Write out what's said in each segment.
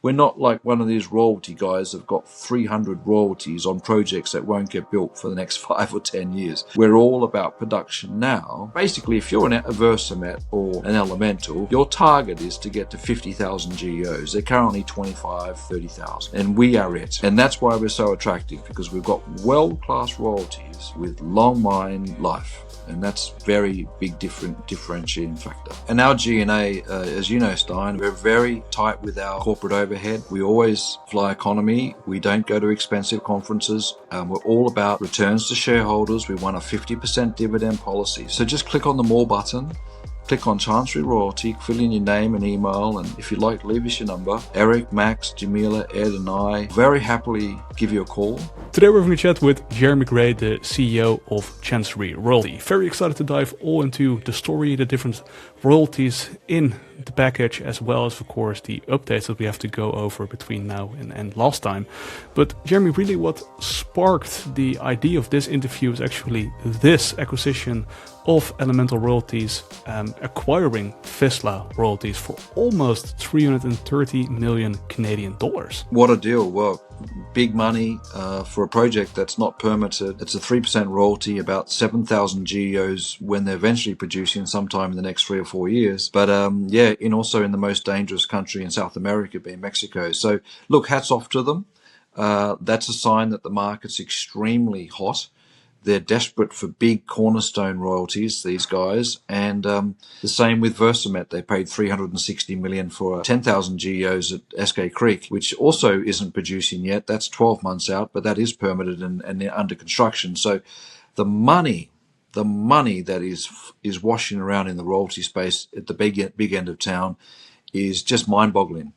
We're not like one of these royalty guys that've got 300 royalties on projects that won't get built for the next 5 or 10 years. We're all about production now. Basically, if you're a Versamet or an Elemental, your target is to get to 50,000 GEOs. They're currently 25, 30,000. And we are it. And that's why we're so attractive, because we've got world-class royalties with long mine life. And that's very big differentiating factor. And our G&A, as you know, Stein, we're very tight with our corporate overhead. We always fly economy. We don't go to expensive conferences. We're all about returns to shareholders. We want a 50% dividend policy. So just click on the More button. Click on Chancery Royalty, fill in your name and email, and if you'd like, leave us your number. Eric, Max, Jamila, Ed and I very happily give you a call. Today we're having a chat with Jeremy Gray, the CEO of Chancery Royalty. Very excited to dive all into the story, the different royalties in the package, as well as, of course, the updates that we have to go over between now and last time. But Jeremy, really what sparked the idea of this interview is actually this acquisition of Elemental Royalties, acquiring Vizsla Royalties for almost 330 million Canadian dollars. What a deal. Well, big money for a project that's not permitted. It's a 3% royalty, about 7,000 GEOs when they're eventually producing sometime in the next 3 or 4 years. But also in the most dangerous country in South America, being Mexico. So look, hats off to them. That's a sign that the market's extremely hot. They're desperate for big cornerstone royalties, these guys. And the same with Versamet. They paid $360 million for 10,000 GEOs at SK Creek, which also isn't producing yet. That's 12 months out, but that is permitted and under construction. So the money that is washing around in the royalty space at the big end of town is just mind-boggling.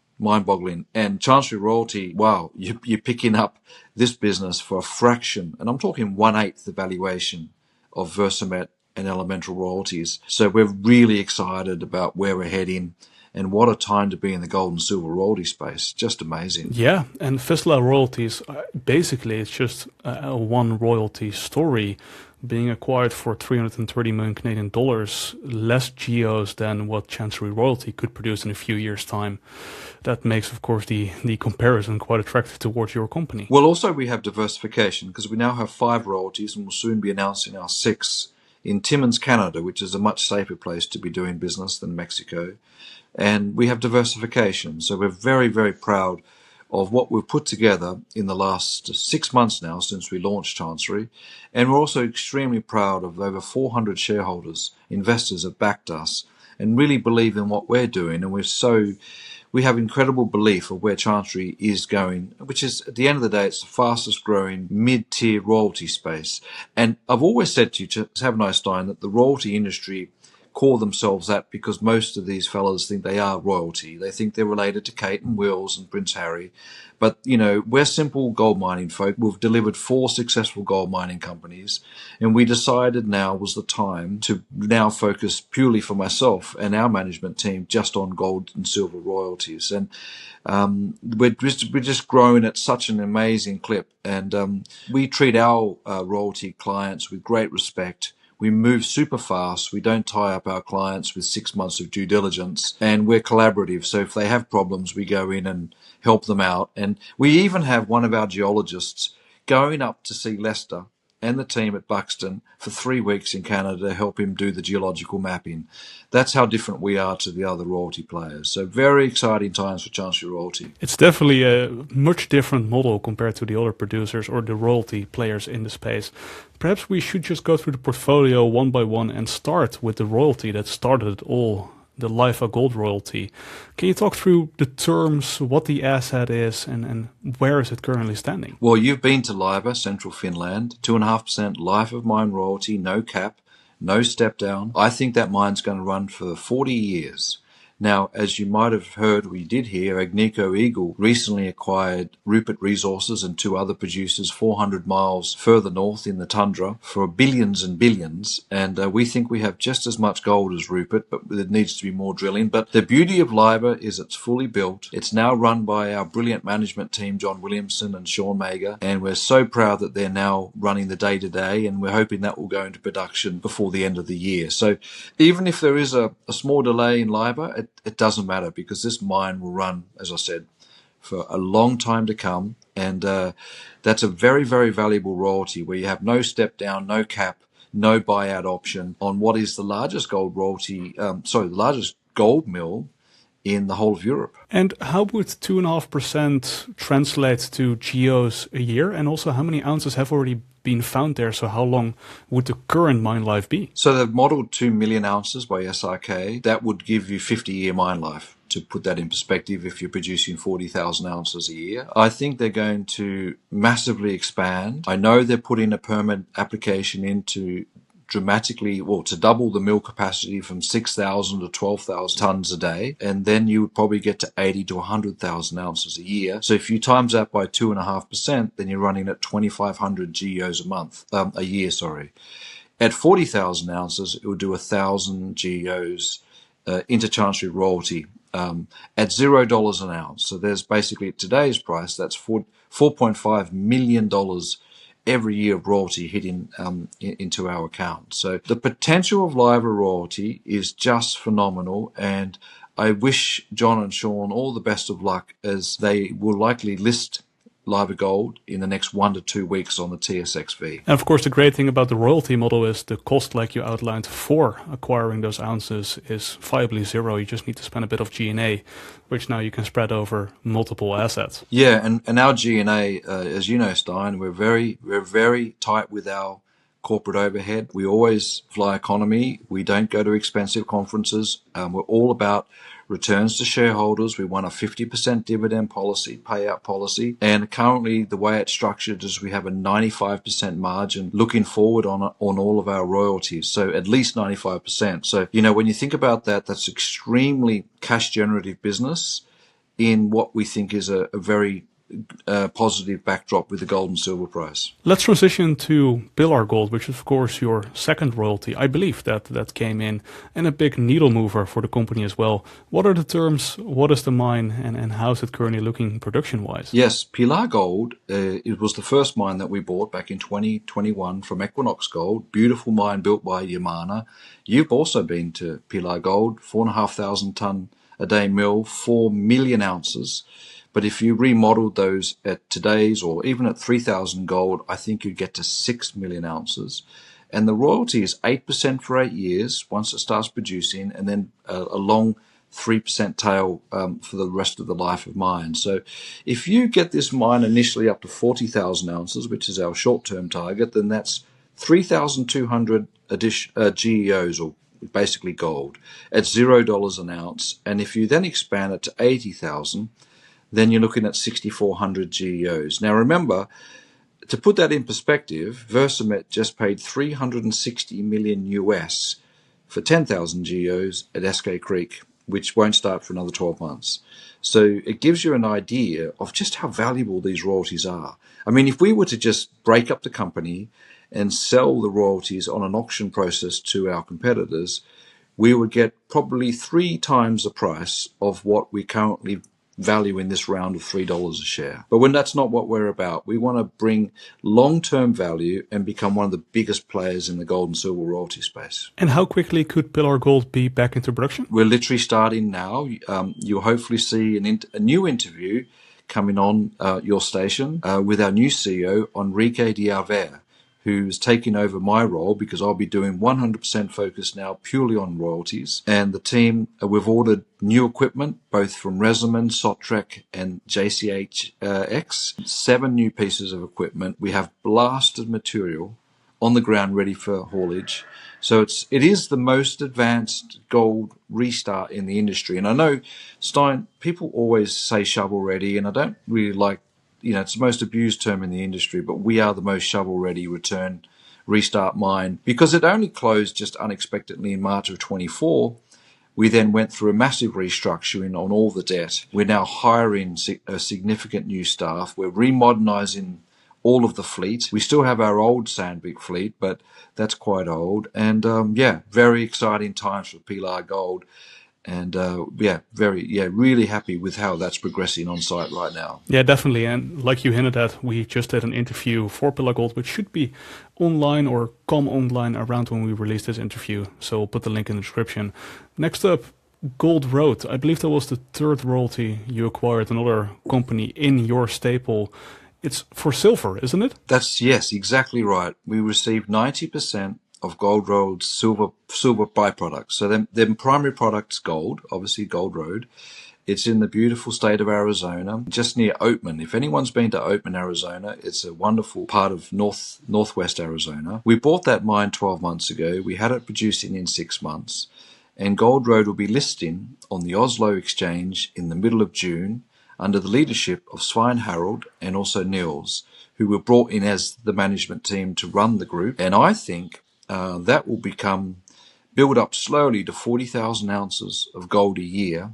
And Chancery Royalty, wow, you're picking up this business for a fraction, and I'm talking 1/8 the valuation of Versamet and Elemental Royalties. So we're really excited about where we're heading, and what a time to be in the gold and silver royalty space. Just amazing. Yeah, and Vizsla Royalties, basically it's just a one royalty story being acquired for 330 million Canadian dollars, less GEOs than what Chancery Royalty could produce in a few years' time. That makes, of course, the comparison quite attractive towards your company. Well, also we have diversification, because we now have 5 royalties and we'll soon be announcing our 6 in Timmins, Canada, which is a much safer place to be doing business than Mexico. And we have diversification. So we're very, very proud of what we've put together in the last 6 months now since we launched Chancery. And we're also extremely proud of over 400 shareholders, investors have backed us and really believe in what we're doing. And we have incredible belief of where Chancery is going, which is, at the end of the day, it's the fastest growing mid-tier royalty space. And I've always said to you, haven't I, Stein, that the royalty industry call themselves that because most of these fellas think they are royalty. They think they're related to Kate and Wills and Prince Harry. But, you know, we're simple gold mining folk. We've delivered 4 successful gold mining companies, and we decided now was the time to now focus purely for myself and our management team just on gold and silver royalties. And we're just growing at such an amazing clip. And we treat our royalty clients with great respect. We move super fast. We don't tie up our clients with 6 months of due diligence, and we're collaborative. So if they have problems, we go in and help them out. And we even have one of our geologists going up to see Lester and the team at Buxton for 3 weeks in Canada to help him do the geological mapping. That's how different we are to the other royalty players. So very exciting times for Chancery Royalty. It's definitely a much different model compared to the other producers or the royalty players in the space. Perhaps we should just go through the portfolio one by one and start with the royalty that started it all, the Laiva gold royalty. Can you talk through the terms, what the asset is, and where is it currently standing? Well, you've been to Laiva, central Finland, 2.5% life of mine royalty, no cap, no step down. I think that mine's going to run for 40 years. Now, as you might have heard, we did hear, Agnico Eagle recently acquired Rupert Resources and 2 other producers 400 miles further north in the tundra for billions and billions. And we think we have just as much gold as Rupert, but there needs to be more drilling. But the beauty of Laiva is it's fully built. It's now run by our brilliant management team, John Williamson and Sean Mager. And we're so proud that they're now running the day-to-day, and we're hoping that will go into production before the end of the year. So even if there is a small delay in Laiva, it doesn't matter, because this mine will run, as I said, for a long time to come. And that's a very, very valuable royalty where you have no step down, no cap, no buyout option on what is the largest gold royalty, the largest gold mill in the whole of Europe. And how would 2.5% translate to GEOs a year? And also, how many ounces have already been found there? So how long would the current mine life be? So they've modeled 2 million ounces by SRK. That would give you 50-year mine life. To put that in perspective, if you're producing 40,000 ounces a year, I think they're going to massively expand. I know they're putting a permit application into to double the mill capacity from 6,000 to 12,000 tons a day, and then you would probably get to 80 to 100,000 ounces a year. So if you times that by 2.5%, then you're running at 2,500 GEOs a year. At 40,000 ounces, it would do 1,000 GEOs into Chancery royalty at $0 an ounce. So there's basically, at today's price, that's $4.5 million every year of royalty hitting into our account. So the potential of Laiva royalty is just phenomenal, and I wish John and Sean all the best of luck, as they will likely list Laiva Gold in the next 1 to 2 weeks on the TSXV. And of course, the great thing about the royalty model is the cost, like you outlined, for acquiring those ounces is viably zero. You just need to spend a bit of G&A, which now you can spread over multiple assets. Yeah, and our G&A, as you know, Stein, we're very tight with our corporate overhead. We always fly economy. We don't go to expensive conferences. We're all about returns to shareholders. We want a 50% dividend policy, payout policy. And currently the way it's structured is we have a 95% margin looking forward on all of our royalties. So at least 95%. So, when you think about that, that's extremely cash generative business in what we think is a very positive backdrop with the gold and silver price. Let's transition to Pilar Gold, which is of course your second royalty. I believe that came in, and a big needle mover for the company as well. What are the terms? What is the mine, and how is it currently looking production wise? Yes, Pilar Gold, it was the first mine that we bought back in 2021 from Equinox Gold. Beautiful mine built by Yamana. You've also been to Pilar Gold, 4,500 ton a day mill, 4 million ounces. But if you remodeled those at today's, or even at 3,000 gold, I think you'd get to 6 million ounces. And the royalty is 8% for 8 years once it starts producing, and then a long 3% tail for the rest of the life of mine. So if you get this mine initially up to 40,000 ounces, which is our short-term target, then that's 3,200 GEOs, or basically gold, at $0 an ounce. And if you then expand it to 80,000, then you're looking at 6,400 GEOs. Now remember, to put that in perspective, Versamet just paid $360 million US for 10,000 GEOs at SK Creek, which won't start for another 12 months. So it gives you an idea of just how valuable these royalties are. I mean, if we were to just break up the company and sell the royalties on an auction process to our competitors, we would get probably 3 times the price of what we currently value in this round of $3 a share. But when that's not what we're about, we want to bring long-term value and become one of the biggest players in the gold and silver royalty space. And how quickly could Pilar Gold be back into production? We're literally starting now. You'll hopefully see a new interview coming on your station with our new CEO, Enrique Diarver, who's taking over my role, because I'll be doing 100% focus now purely on royalties. And the team, we've ordered new equipment, both from Resamen, Sotrec, and JCHX. 7 new pieces of equipment. We have blasted material on the ground ready for haulage. So it is the most advanced gold restart in the industry. And I know, Stein, people always say shovel ready, and I don't really like, it's the most abused term in the industry, but we are the most shovel-ready return restart mine, because it only closed just unexpectedly in March of 24. We then went through a massive restructuring on all the debt. We're now hiring a significant new staff. We're remodernising all of the fleet. We still have our old Sandvik fleet, but that's quite old. And very exciting times for Pilar Gold. And really happy with how that's progressing on site right now. Yeah, definitely. And like you hinted at, we just did an interview for Pilar Gold, which should be online or come online around when we release this interview. So we'll put the link in the description. Next up, Gold Road, I believe that was the third royalty you acquired, another company in your staple. It's for silver, isn't it? That's, yes, exactly right. We received 90% of Gold Road's silver byproducts. So them primary products, gold, obviously Gold Road. It's in the beautiful state of Arizona, just near Oatman. If anyone's been to Oatman, Arizona, it's a wonderful part of northwest Arizona. We bought that mine 12 months ago. We had it producing in 6 months. And Gold Road will be listing on the Oslo Exchange in the middle of June under the leadership of Svein Harold and also Niels, who were brought in as the management team to run the group. And I think that will build up slowly to 40,000 ounces of gold a year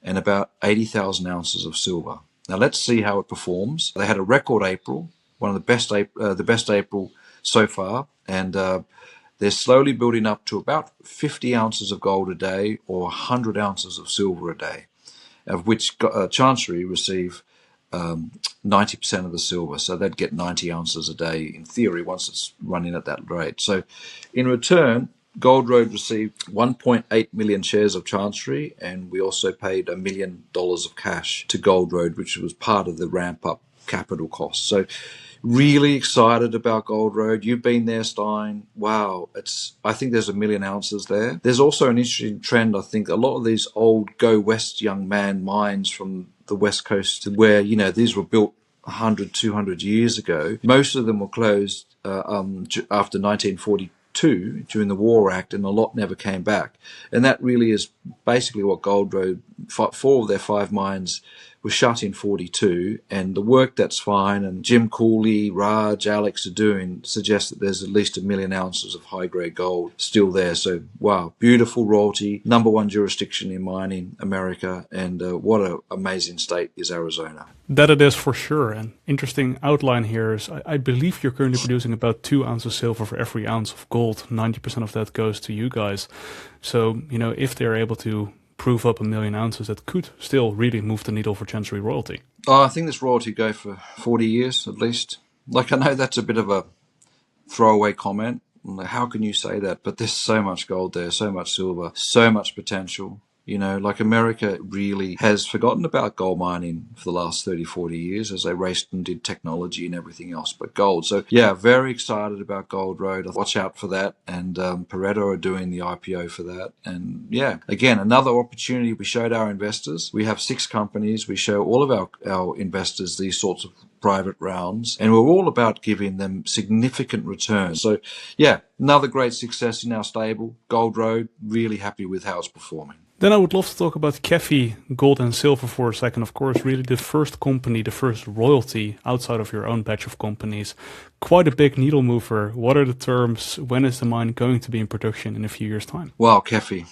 and about 80,000 ounces of silver. Now let's see how it performs. They had a record April, one of the best April so far, and they're slowly building up to about 50 ounces of gold a day or 100 ounces of silver a day, of which Chancery receive 90% of the silver. So they'd get 90 ounces a day in theory once it's running at that rate. So in return, Gold Road received 1.8 million shares of Chancery, and we also paid $1 million of cash to Gold Road, which was part of the ramp-up capital cost. So really excited about Gold Road. You've been there, Stein. Wow. I think there's 1 million ounces there. There's also an interesting trend. I think a lot of these old Go West young man mines from the West Coast where, these were built 100, 200 years ago. Most of them were closed after 1942 during the War Act, and a lot never came back. And that really is basically what Gold Road, 4 of their 5 mines were shut in 42, and the work that's fine and Jim Cooley, Raj, Alex are doing suggests that there's at least 1 million ounces of high-grade gold still there. So, wow, beautiful royalty, number 1 jurisdiction in mining America, and what an amazing state is Arizona. That it is for sure. And interesting outline here is I believe you're currently producing about 2 ounces silver for every ounce of gold. 90% of that goes to you guys. So, if they're able to prove up 1 million ounces, that could still really move the needle for Chancery royalty. Oh, I think this royalty go for 40 years at least. I know that's a bit of a throwaway comment. How can you say that? But there's so much gold there, so much silver, so much potential. America really has forgotten about gold mining for the last 30, 40 years as they raced and did technology and everything else but gold. So, yeah, very excited about Gold Road. Watch out for that. And Pareto are doing the IPO for that. And, yeah, again, another opportunity we showed our investors. We have 6 companies. We show all of our investors these sorts of private rounds, and we're all about giving them significant returns. So, yeah, another great success in our stable. Gold Road, really happy with how it's performing. Then I would love to talk about KEFI, gold and silver for a second. Of course, really the first company, the first royalty outside of your own batch of companies. Quite a big needle mover. What are the terms? When is the mine going to be in production in a few years' time? Wow, KEFI.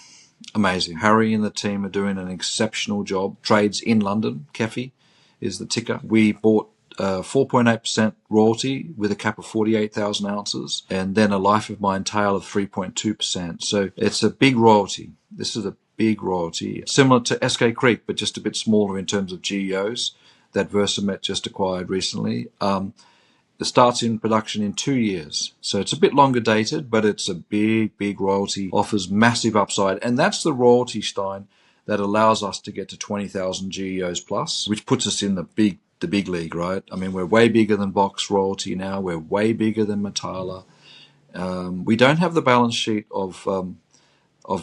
Amazing. Harry and the team are doing an exceptional job. Trades in London. KEFI is the ticker. We bought 4.8% royalty with a cap of 48,000 ounces, and then a life of mine tail of 3.2%. So it's a big royalty. This is a big royalty, similar to SK Creek, but just a bit smaller in terms of GEOs that Versamet just acquired recently. It starts in production in 2 years. So it's a bit longer dated, but it's a big royalty, offers massive upside. And that's the royalty, Stein, that allows us to get to 20,000 GEOs plus, which puts us in the big league, right? I mean, we're way bigger than Box royalty now. We're way bigger than Metala. We don't have the balance sheet of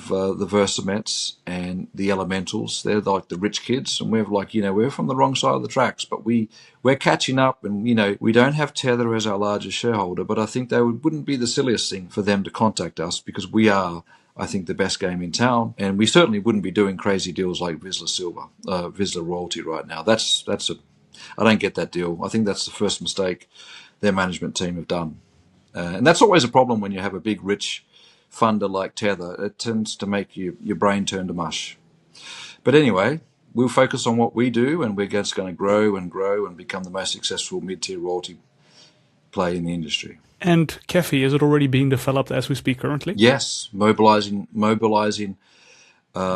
the Versamets and the Elementals. They're like the rich kids, and we're from the wrong side of the tracks, but we're catching up, and we don't have Tether as our largest shareholder, but I think they wouldn't be the silliest thing for them to contact us, because we are, I think, the best game in town, and we certainly wouldn't be doing crazy deals like Vizsla Royalty right now. I don't get that deal. I think that's the first mistake their management team have done, and that's always a problem when you have a big rich funder like Tether. It tends to make your brain turn to mush. But anyway, we'll focus on what we do, and we're just going to grow and become the most successful mid-tier royalty play in the industry. And KEFI, is it already being developed as we speak currently? Yes, mobilizing,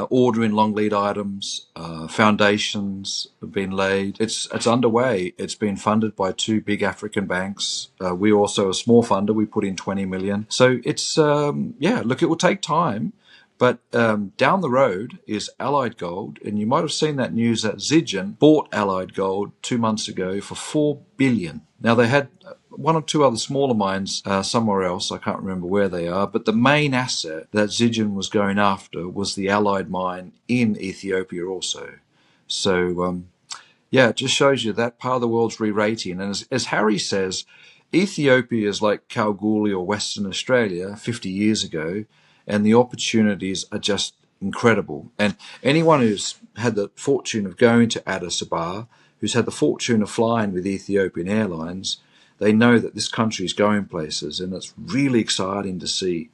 ordering long lead items, foundations have been laid. It's underway. It's been funded by 2 big African banks. We're also a small funder. We put in 20 million. So it's, it will take time, But down the road is Allied Gold, and you might have seen that news that Zijin bought Allied Gold 2 months ago for $4 billion. Now, they had one or two other smaller mines somewhere else. I can't remember where they are. But the main asset that Zijin was going after was the Allied mine in Ethiopia also. So, yeah, it just shows you that part of the world's re-rating. And as Harry says, Ethiopia is like Kalgoorlie or Western Australia 50 years ago, and the opportunities are just incredible. And anyone who's had the fortune of going to Addis Ababa, who's had the fortune of flying with Ethiopian Airlines, they know that this country is going places, and it's really exciting to see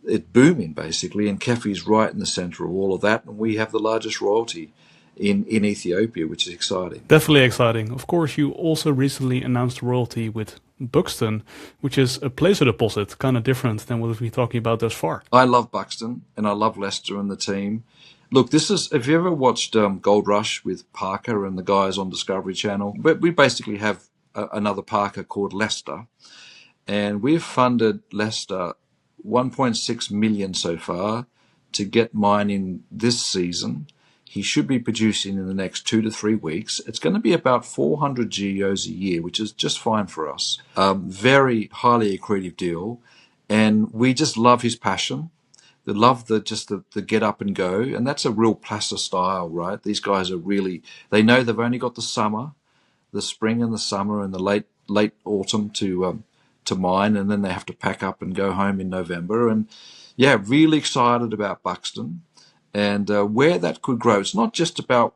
it booming, basically. And KEFI is right in the center of all of that, and we have the largest royalty in Ethiopia, which is exciting. Definitely exciting. Of course, you also recently announced a royalty with Buxton, which is a placer deposit, kind of different than what we've been talking about thus far. I love Buxton, and I love Lester and the team. Look, this is, if you ever watched Gold Rush with Parker and the guys on Discovery Channel, we basically have another Parker called Lester, and we've funded Lester 1.6 million so far to get mining this season. He should be producing in the next 2 to 3 weeks. It's going to be about 400 GEOs a year, which is just fine for us. Very highly accretive deal, and we just love his passion. They love the get up and go, and that's a real placer style, right? These guys are really, they know they've only got the summer, the spring and the summer and the late autumn to mine, and then they have to pack up and go home in November. And yeah, really excited about Buxton and where that could grow. It's not just about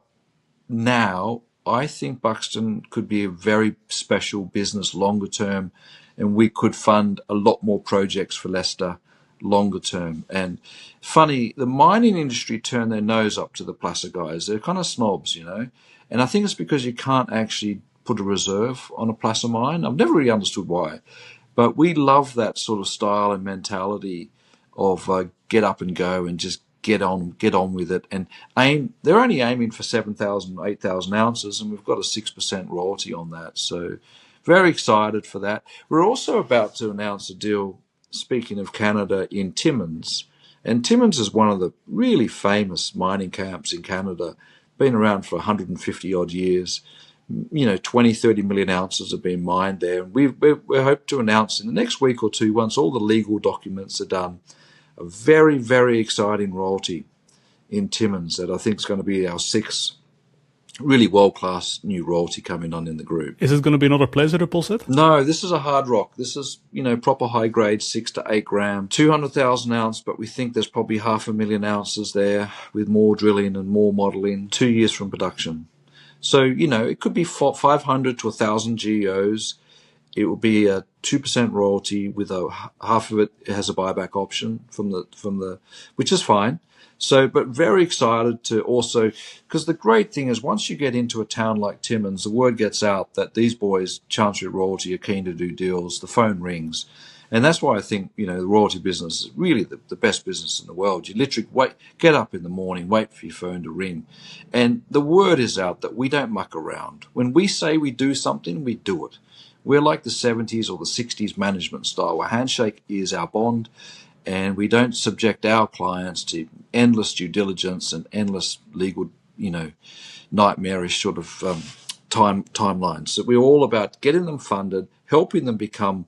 now. I think Buxton could be a very special business longer term, and we could fund a lot more projects for Leicester longer term. And funny, the mining industry turn their nose up to the placer guys. They're kind of snobs, you know. And I think it's because you can't actually put a reserve on a placer mine. I've never really understood why. But we love that sort of style and mentality of get up and go and just get on with it and aim. They're only aiming for 7,000, 8,000 ounces, and we've got a 6% royalty on that. So very excited for that. We're also about to announce a deal, speaking of Canada, in Timmins. And Timmins is one of the really famous mining camps in Canada, been around for 150 odd years. 20, 30 million ounces have been mined there. And we hope to announce in the next week or two, once all the legal documents are done, a very, very exciting royalty in Timmins that I think is going to be our sixth really world-class new royalty coming on in the group. Is it going to be another placer deposit? No, this is a hard rock. This is, proper high grade, 6 to 8 gram, 200,000 ounce, but we think there's probably 500,000 ounces there with more drilling and more modeling 2 years from production. So, it could be 500 to 1,000 GEOs. It will be a 2% royalty with half of it has a buyback option from the, which is fine. So, but very excited to also, because the great thing is once you get into a town like Timmins, the word gets out that these boys, Chancery Royalty, are keen to do deals. The phone rings. And that's why I think, the royalty business is really the best business in the world. You literally get up in the morning, wait for your phone to ring. And the word is out that we don't muck around. When we say we do something, we do it. We're like the 70s or the 60s management style, where handshake is our bond, and we don't subject our clients to endless due diligence and endless legal, nightmarish sort of timelines. So we're all about getting them funded, helping them become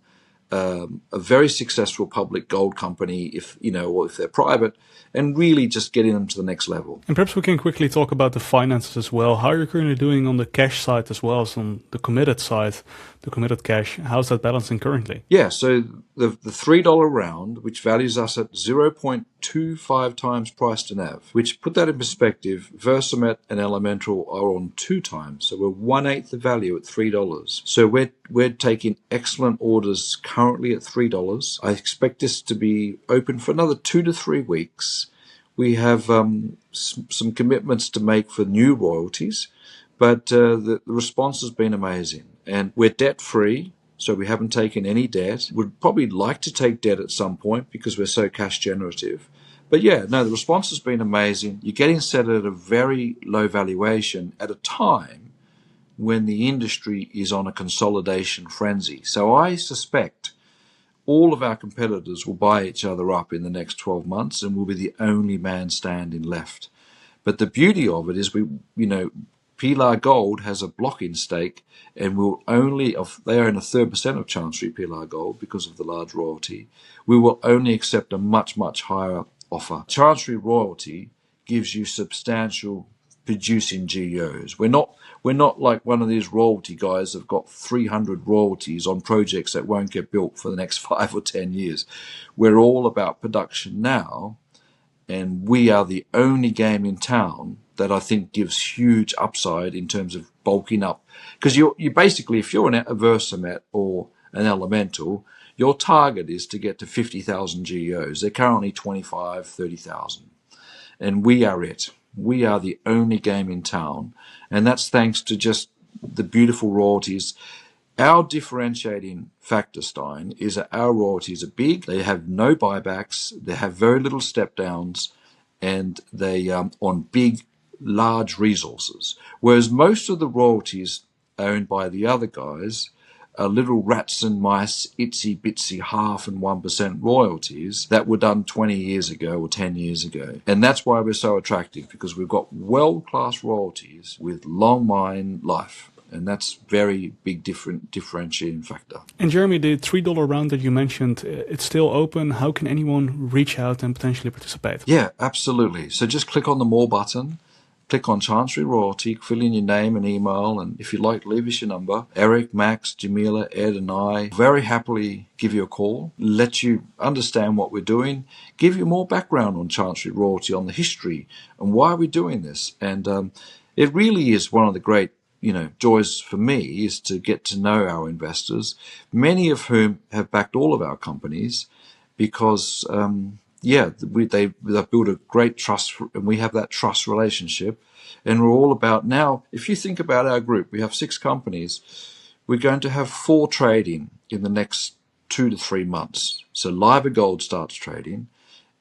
a very successful public gold company, or if they're private, and really just getting them to the next level. And perhaps we can quickly talk about the finances as well. How are you currently doing on the cash side as well as on the committed side, the committed cash? How's that balancing currently? Yeah, so the $3 round, which values us at 0.25 times price to NAV, which put that in perspective, Versamet and Elemental are on 2 times. So we're 1/8 the value at $3. So we're taking excellent orders currently at $3. I expect this to be open for another 2 to 3 weeks. We have some commitments to make for new royalties, but the response has been amazing. And we're debt-free, so we haven't taken any debt. Would probably like to take debt at some point because we're so cash generative. But yeah, no, the response has been amazing. You're getting set at a very low valuation at a time when the industry is on a consolidation frenzy. So I suspect all of our competitors will buy each other up in the next 12 months and we'll be the only man standing left. But the beauty of it is Pilar Gold has a block-in stake and will only, they own 1/3% of Chancery Pilar Gold because of the large royalty, we will only accept a much, much higher offer. Chancery royalty gives you substantial producing GEOs. We're not like one of these royalty guys that've got 300 royalties on projects that won't get built for the next 5 or 10 years. We're all about production now, and we are the only game in town that I think gives huge upside in terms of bulking up. Because you basically, if you're a Versamet or an Elemental, your target is to get to 50,000 GEOs. They're currently 25, 30,000. And we are it. We are the only game in town. And that's thanks to just the beautiful royalties. Our differentiating factor, Stein, is that our royalties are big. They have no buybacks. They have very little step downs. And they on big, large resources. Whereas most of the royalties owned by the other guys are little rats and mice, itsy bitsy 0.5% and 1% royalties that were done 20 years ago or 10 years ago. And that's why we're so attractive, because we've got world-class royalties with long mine life. And that's very big differentiating factor. And Jeremy, the $3 round that you mentioned, it's still open. How can anyone reach out and potentially participate? Yeah, absolutely. So just click on the More button. Click on Chancery Royalty, fill in your name and email, and if you'd like, leave us your number. Eric, Max, Jamila, Ed, and I very happily give you a call, let you understand what we're doing, give you more background on Chancery Royalty, on the history, and why we're doing this. And it really is one of the great joys for me is to get to know our investors, many of whom have backed all of our companies because they've built a great trust, and we have that trust relationship. And we're all about now, if you think about our group, we have 6 companies. We're going to have 4 trading in the next 2 to 3 months. So Laiva Gold starts trading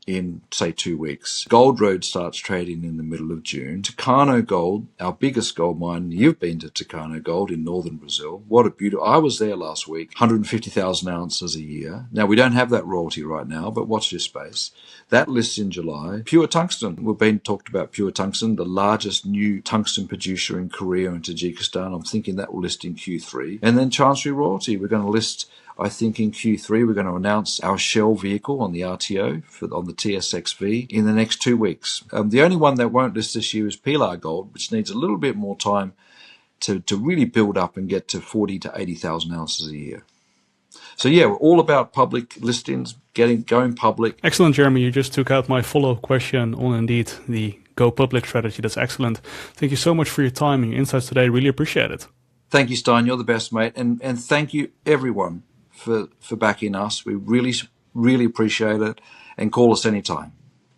in, say, 2 weeks. Gold Road starts trading in the middle of June. Tucano Gold, our biggest gold mine. You've been to Tucano Gold in northern Brazil. What a beautiful... I was there last week. 150,000 ounces a year. Now, we don't have that royalty right now, but watch this space. That lists in July. Pure Tungsten. We've been talked about Pure Tungsten, the largest new tungsten producer in Korea and Tajikistan. I'm thinking that will list in Q3. And then Chancery Royalty. We're going to list... I think in Q3 we're going to announce our shell vehicle on the RTO on the TSXV in the next 2 weeks. The only one that won't list this year is Pilar Gold, which needs a little bit more time to really build up and get to 40 to 80,000 ounces a year. So yeah, we're all about public listings, going public. Excellent, Jeremy. You just took out my follow-up question on indeed the go public strategy. That's excellent. Thank you so much for your time and your insights today. Really appreciate it. Thank you, Stein. You're the best, mate. And thank you, everyone, for backing us. We really, really appreciate it, and call us anytime.